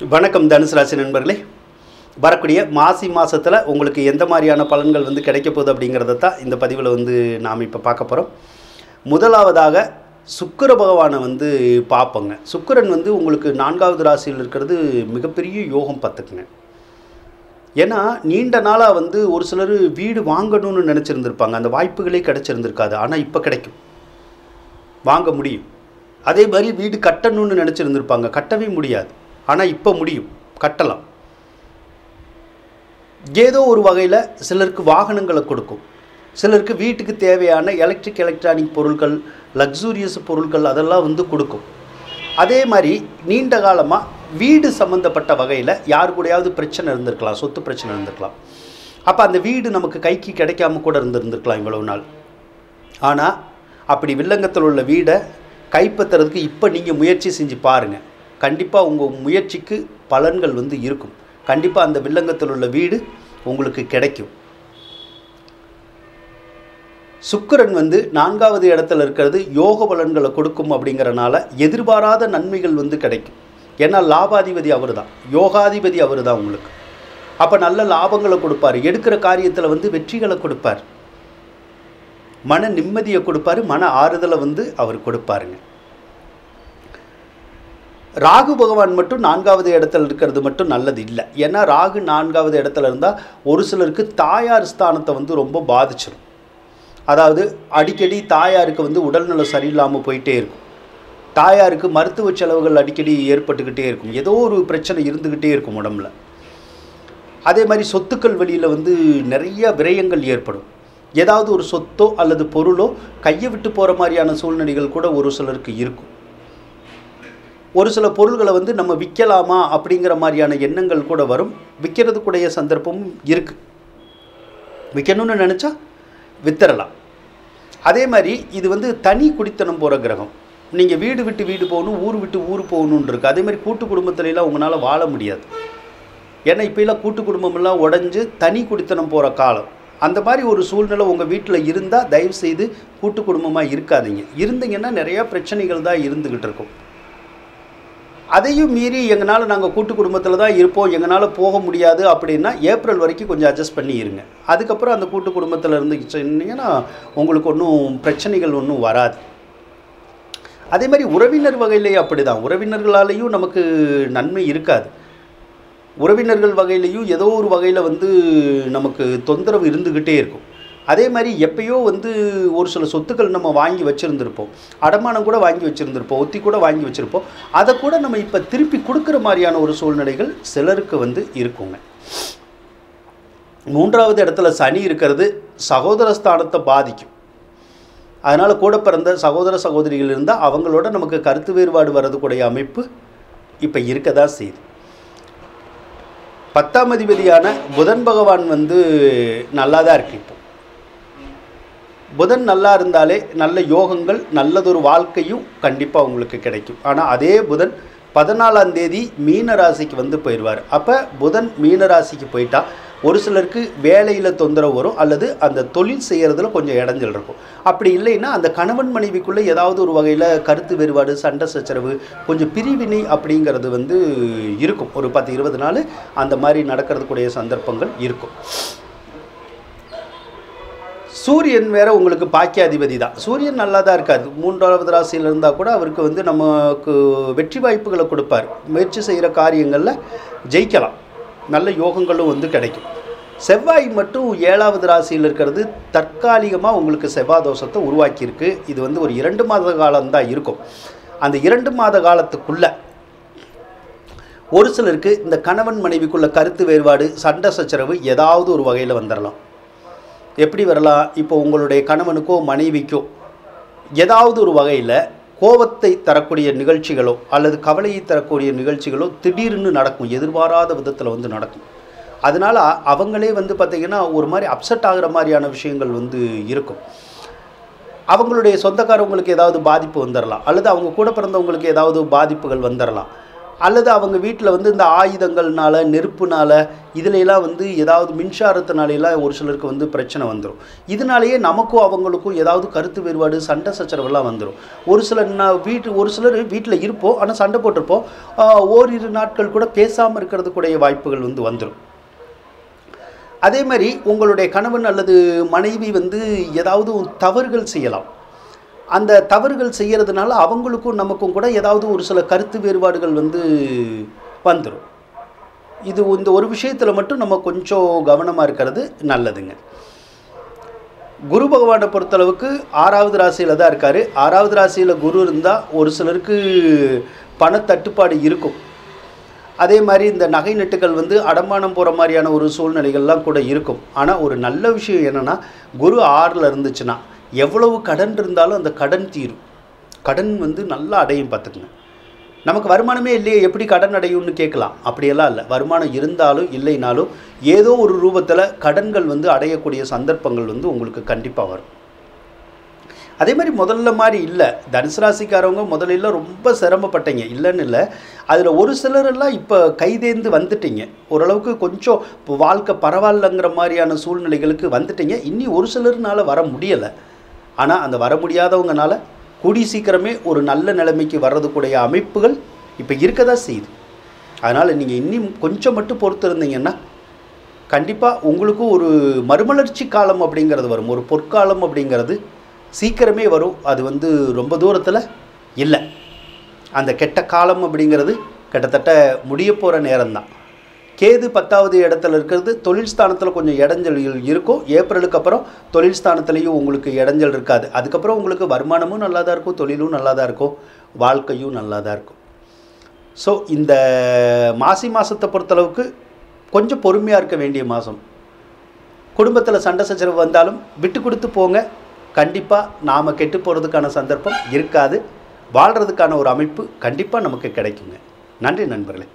வணக்கம் தனுசு ராசி நண்பர்களே. வரக்கூடிய மாசி மாதத்தில் உங்களுக்கு எந்த மாதிரியான பலன்கள் கிடைக்க போகுது அப்படிங்கிறத தான் இந்த பதிவில் நாம் இப்போ பார்க்க போகிறோம். முதலாவதாக சுக்கிர பகவானை பார்ப்போங்க. சுக்கிரன் உங்களுக்கு 4வது ராசியில் இருக்கிறது மிகப்பெரிய யோகம் பார்த்துக்குங்க. ஏன்னா நீண்ட நாளாக ஒரு சிலர் வீடு வாங்கணும்னு நினச்சிருந்துருப்பாங்க, அந்த வாய்ப்புகளே கிடச்சிருந்துருக்காது. ஆனால் இப்போ கிடைக்கும், வாங்க முடியும். அதே மாதிரி வீடு கட்டணும்னு நினச்சிருந்துருப்பாங்க, கட்டவே முடியாது. ஆனால் இப்போ முடியும், கட்டலாம். ஏதோ ஒரு வகையில் சிலருக்கு வாகனங்களை கொடுக்கும், சிலருக்கு வீட்டுக்கு தேவையான எலக்ட்ரானிக் பொருட்கள், லக்ஸூரியஸ் பொருட்கள் அதெல்லாம் கொடுக்கும். அதே மாதிரி நீண்ட காலமாக வீடு சம்மந்தப்பட்ட வகையில் யார் கூடயாவது பிரச்சனை இருந்திருக்கலாம், சொத்து பிரச்சனை இருந்திருக்கலாம். அப்போ அந்த வீடு நமக்கு கைக்கு கிடைக்காம கூட இருந்திருக்கலாம் இவ்வளவு நாள். ஆனால் அப்படி வில்லங்கத்தில் உள்ள வீடை கைப்பற்றுறதுக்கு இப்போ நீங்கள் முயற்சி செஞ்சு பாருங்கள். கண்டிப்பாக உங்கள் முயற்சிக்கு பலன்கள் இருக்கும். கண்டிப்பாக அந்த வில்லங்கத்தில் உள்ள வீடு உங்களுக்கு கிடைக்கும். சுக்கிரன் 4வது இடத்துல இருக்கிறது யோக பலன்களை கொடுக்கும். அப்படிங்கிறனால எதிர்பாராத நன்மைகள் கிடைக்கும். ஏன்னா லாபாதிபதி அவர் தான், யோகாதிபதி அவர் தான் உங்களுக்கு. அப்போ நல்ல லாபங்களை கொடுப்பார், எடுக்கிற காரியத்தில் வெற்றிகளை கொடுப்பார், மன நிம்மதியை கொடுப்பார், மன ஆறுதலை அவர் கொடுப்பாருங்க. ராகு பகவான் மட்டும் 4வது இடத்துல இருக்கிறது மட்டும் நல்லது இல்லை. ஏன்னா ராகு 4வது இடத்துல இருந்தால் ஒரு சிலருக்கு தாயார் ஸ்தானத்தை ரொம்ப பாதிச்சிடும். அதாவது அடிக்கடி தாயாருக்கு உடல்நலம் சரியில்லாமல் போயிட்டே இருக்கும், தாயாருக்கு மருத்துவ செலவுகள் அடிக்கடி ஏற்பட்டுக்கிட்டே இருக்கும், ஏதோ ஒரு பிரச்சனை இருந்துக்கிட்டே இருக்கும் உடம்புல. அதே மாதிரி சொத்துக்கள் வழியில் நிறைய விரயங்கள் ஏற்படும். ஏதாவது ஒரு சொத்தோ அல்லது பொருளோ கையை விட்டு போகிற மாதிரியான சூழ்நிலைகள் கூட ஒரு சிலருக்கு இருக்கும். ஒரு சில பொருள்களை நம்ம விற்கலாமா அப்படிங்கிற மாதிரியான எண்ணங்கள் கூட வரும். விற்கிறதுக்குடைய சந்தர்ப்பமும் இருக்குது. விற்கணும்னு நினச்சா வித்தரலாம். அதே மாதிரி இது தனி குடித்தனம் போகிற கிரகம். நீங்கள் வீடு விட்டு வீடு போகணும், ஊர் விட்டு ஊர் போகணுன்னு இருக்குது. அதே மாதிரி கூட்டு குடும்பத்திலலாம் உங்களால் வாழ முடியாது. ஏன்னா இப்போலாம் கூட்டு குடும்பமெல்லாம் உடஞ்சி தனி குடித்தனம் போகிற காலம். அந்த மாதிரி ஒரு சூழ்நிலை உங்கள் வீட்டில் இருந்தால் தயவுசெய்து கூட்டு குடும்பமாக இருக்காதீங்க. இருந்தீங்கன்னா நிறையா பிரச்சனைகள் தான் இருந்துக்கிட்டு இருக்கும். அதையும் மீறி எங்களால் நாங்கள் கூட்டு குடும்பத்தில் தான் இருப்போம், எங்களால் போக முடியாது அப்படின்னா ஏப்ரல் வரைக்கும் கொஞ்சம் அட்ஜஸ்ட் பண்ணி இருங்க. அதுக்கப்புறம் அந்த கூட்டு குடும்பத்தில் இருந்துச்சுன்னா உங்களுக்கு ஒன்றும் பிரச்சனைகள் ஒன்றும் வராது. அதே மாதிரி உறவினர் வகையிலேயே அப்படி தான். உறவினர்களாலேயும் நமக்கு நன்மை இருக்காது. உறவினர்கள் வகையிலையும் ஏதோ ஒரு வகையில் நமக்கு தொந்தரவு இருந்துக்கிட்டே இருக்கும். அதே மாதிரி எப்பயோ ஒரு சில சொத்துக்கள் நம்ம வாங்கி வச்சுருந்துருப்போம், அடமானம் கூட வாங்கி வச்சுருந்துருப்போம், ஒத்தி கூட வாங்கி வச்சுருப்போம். அதை கூட நம்ம இப்போ திருப்பி கொடுக்குற மாதிரியான ஒரு சூழ்நிலைகள் சிலருக்கு இருக்குங்க. 3வது இடத்துல சனி இருக்கிறது சகோதரஸ்தானத்தை பாதிக்கும். அதனால் கூட பிறந்த சகோதர சகோதரிகள் இருந்தால் அவங்களோட நமக்கு கருத்து வேறுபாடு வர்றதுக்குடைய அமைப்பு இப்போ இருக்க தான் செய்யுது. 10ஆம் அதிபதியான புதன் பகவான் நல்லா தான் இருக்கு. இப்போ புதன் நல்லா இருந்தாலே நல்ல யோகங்கள், நல்லதொரு வாழ்க்கையும் கண்டிப்பாக உங்களுக்கு கிடைக்கும். ஆனால் அதே புதன் 14ஆம் தேதி மீன ராசிக்கு போயிடுவார். அப்போ புதன் மீன ராசிக்கு போயிட்டா ஒரு சிலருக்கு வேலையில் தொந்தரவு வரும், அல்லது அந்த தொழில் செய்கிறதுல கொஞ்சம் இடைஞ்சல் இருக்கும். அப்படி இல்லைன்னா அந்த கணவன் மனைவிக்குள்ளே ஏதாவது ஒரு வகையில் கருத்து வேறுபாடு, சண்டை சச்சரவு, கொஞ்சம் பிரிவினை அப்படிங்கிறது இருக்கும். ஒரு 10-20 நாள் அந்த மாதிரி நடக்கிறதுக்குடைய சந்தர்ப்பங்கள் இருக்கும். சூரியன் வேறு உங்களுக்கு பாக்கியாதிபதி தான். சூரியன் நல்லா தான் இருக்காது. 3வது ராசியில் இருந்தால் கூட அவருக்கு நமக்கு வெற்றி வாய்ப்புகளை கொடுப்பார். முயற்சி செய்கிற காரியங்களில் ஜெயிக்கலாம், நல்ல யோகங்களும் கிடைக்கும். செவ்வாய் மட்டும் 7வது ராசியில் இருக்கிறது தற்காலிகமாக உங்களுக்கு செவ்வாய் தோஷத்தை உருவாக்கியிருக்கு. இது ஒரு 2 மாத காலம்தான் இருக்கும். அந்த 2 மாத காலத்துக்குள்ளே ஒரு சிலருக்கு இந்த கணவன் மனைவிக்குள்ள கருத்து வேறுபாடு, சண்டை சச்சரவு ஏதாவது ஒரு வகையில் வந்துடலாம். எப்படி வரலாம்? இப்போ உங்களுடைய கணவனுக்கோ மனைவிக்கோ ஏதாவது ஒரு வகையில் கோபத்தை தரக்கூடிய நிகழ்ச்சிகளோ அல்லது கவலையை தரக்கூடிய நிகழ்ச்சிகளோ திடீர்னு நடக்கும், எதிர்பாராத விதத்தில் நடக்கும். அதனால் அவங்களே பார்த்திங்கன்னா ஒரு மாதிரி அப்செட் ஆகிற மாதிரியான விஷயங்கள் இருக்கும். அவங்களுடைய சொந்தக்காரவங்களுக்கு ஏதாவது பாதிப்பு வந்துடலாம், அல்லது அவங்க கூட பிறந்தவங்களுக்கு ஏதாவது பாதிப்புகள் வந்துடலாம். அல்லது அவங்க வீட்டில் வந்து இந்த ஆயுதங்கள்னால, நெருப்புனால, இதிலெல்லாம் வந்து ஏதாவது மின்சாரத்தினாலெல்லாம் ஒரு சிலருக்கு வந்து பிரச்சனை வந்துடும். இதனாலேயே நமக்கும் அவங்களுக்கும் ஏதாவது கருத்து வேறுபாடு, சண்டை சச்சரவெல்லாம் வந்துடும். ஒரு சிலர் வீட்டில் இருப்போம், ஆனால் சண்டை போட்டிருப்போம். ஓரிரு நாட்கள் கூட பேசாமல் இருக்கிறதுக்குடைய வாய்ப்புகள் வந்து வந்துடும். அதே மாதிரி உங்களுடைய கணவன் அல்லது மனைவி வந்து ஏதாவது தவறுகள் செய்யலாம். அந்த தவறுகள் செய்கிறதுனால அவங்களுக்கும் நமக்கும் கூட ஏதாவது ஒரு சில கருத்து வேறுபாடுகள் வந்து வந்துடும். இந்த ஒரு விஷயத்தில் மட்டும் நம்ம கொஞ்சம் கவனமாக இருக்கிறது நல்லதுங்க. குரு பகவானை பொறுத்தளவுக்கு 6வது ராசியில் தான் இருக்கார். 6வது ராசியில் குரு இருந்தால் ஒரு சிலருக்கு பணத்தட்டுப்பாடு இருக்கும். அதே மாதிரி இந்த நகை நட்டுகள் வந்து அடமானம் போகிற மாதிரியான ஒரு சூழ்நிலைகள்லாம் கூட இருக்கும். ஆனால் ஒரு நல்ல விஷயம் என்னென்னா, குரு 6ல் இருந்துச்சுன்னா எவ்வளவு கடன் இருந்தாலும் அந்த கடன் தீரும். கடன் வந்து நல்லா அடையும். பார்த்துக்குங்க, நமக்கு வருமானமே இல்லையே எப்படி கடன் அடையும்னு கேட்கலாம். அப்படியெல்லாம் இல்லை. வருமானம் இருந்தாலும் இல்லைனாலும் ஏதோ ஒரு ரூபத்தில் கடன்கள் வந்து அடையக்கூடிய சந்தர்ப்பங்கள் வந்து உங்களுக்கு கண்டிப்பாக வரும். அதே மாதிரி முதல்ல மாதிரி இல்லை. தனுசு ராசிக்காரவங்க முதல்ல ரொம்ப சிரமப்பட்டீங்க, இல்லைன்னு இல்லை. அதில் ஒரு சிலரெல்லாம் இப்போ கைதேர்ந்து வந்துட்டீங்க. ஓரளவுக்கு கொஞ்சம் இப்போ வாழ்க்கை பரவாயில்லைங்கிற மாதிரியான சூழ்நிலைகளுக்கு வந்துட்டீங்க. இன்னி ஒரு சிலர்னால வர முடியலை. ஆனால் அந்த வர முடியாதவங்கனால கூடி சீக்கிரமே ஒரு நல்ல நிலைமைக்கு வர்றதுக்குடைய அமைப்புகள் இப்போ இருக்க தான் செய்யுது. அதனால் நீங்கள் இன்னும் கொஞ்சம் மட்டும் பொறுத்து இருந்தீங்கன்னா கண்டிப்பாக உங்களுக்கும் ஒரு மறுமலர்ச்சி காலம் அப்படிங்கிறது வரும். ஒரு பொற்காலம் அப்படிங்கிறது சீக்கிரமே வரும். அது வந்து ரொம்ப தூரத்தில் இல்லை. அந்த கெட்ட காலம் அப்படிங்கிறது கிட்டத்தட்ட முடிய போகிற நேரம்தான். கேது 10வது இடத்துல இருக்கிறது தொழில் ஸ்தானத்தில் கொஞ்சம் இடைஞ்சல் இருக்கும். ஏப்ரலுக்கு அப்புறம் தொழில் ஸ்தானத்துலேயும் உங்களுக்கு இடைஞ்சல் இருக்காது. அதுக்கப்புறம் உங்களுக்கு வருமானமும் நல்லா தான் இருக்கும், தொழிலும் நல்லா தான் இருக்கும், வாழ்க்கையும் நல்லா தான் இருக்கும். ஸோ இந்த மாசி மாதத்தை பொறுத்தளவுக்கு கொஞ்சம் பொறுமையாக இருக்க வேண்டிய மாதம். குடும்பத்தில் சண்டை சச்சரவு வந்தாலும் விட்டு கொடுத்து போங்க. கண்டிப்பாக நாம் கெட்டு போகிறதுக்கான சந்தர்ப்பம் இருக்காது. வாழ்கிறதுக்கான ஒரு அமைப்பு கண்டிப்பாக நமக்கு கிடைக்குங்க. நன்றி நண்பர்களே.